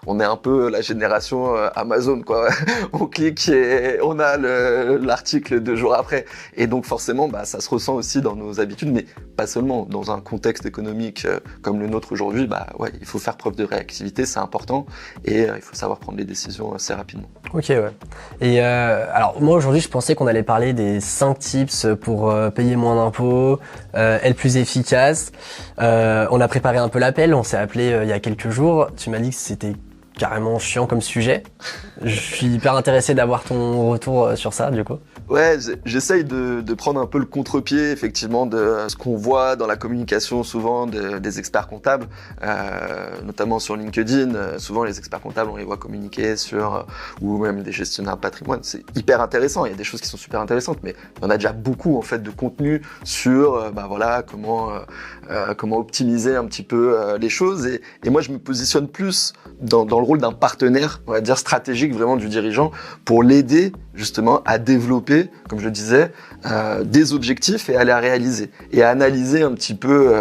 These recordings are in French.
On est un peu la génération Amazon, quoi. On clique et on a l'article 2 jours après. Et donc forcément, ça se ressent aussi dans nos habitudes, mais pas seulement. Dans un contexte économique comme le nôtre aujourd'hui, ouais, il faut faire preuve de réactivité, c'est important, et il faut savoir prendre les décisions assez rapidement. Ok, ouais. Et alors moi aujourd'hui, je pensais qu'on allait parler des 5 tips pour payer moins d'impôts, être plus efficace. On a préparé un peu l'appel, on s'est appelé il y a quelques jours. Tu m'as dit que c'était carrément chiant comme sujet. Je suis hyper intéressé d'avoir ton retour sur ça, du coup. Ouais, j'essaye de prendre un peu le contre-pied, effectivement, de ce qu'on voit dans la communication souvent des experts comptables, notamment sur LinkedIn. Souvent, les experts comptables, on les voit communiquer sur, ou même des gestionnaires de patrimoine. C'est hyper intéressant. Il y a des choses qui sont super intéressantes, mais il y en a déjà beaucoup, en fait, de contenu sur, voilà, comment optimiser un petit peu les choses. Et moi, je me positionne plus dans le rôle d'un partenaire, on va dire stratégique vraiment du dirigeant, pour l'aider justement à développer, comme je le disais, des objectifs et à les réaliser et à analyser un petit peu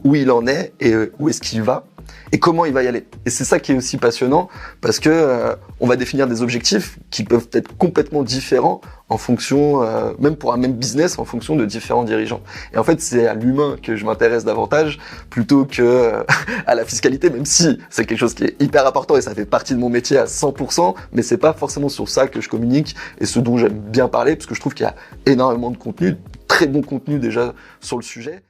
où il en est et où est-ce qu'il va et comment il va y aller. Et c'est ça qui est aussi passionnant parce que on va définir des objectifs qui peuvent être complètement différents en fonction, même pour un même business, en fonction de différents dirigeants. Et en fait, c'est à l'humain que je m'intéresse davantage plutôt que à la fiscalité, même si c'est quelque chose qui est hyper important et ça fait partie de mon métier à 100%, mais c'est pas forcément sur ça que je communique et ce dont j'aime bien parler parce que je trouve qu'il y a énormément de contenu, très bon contenu déjà sur le sujet.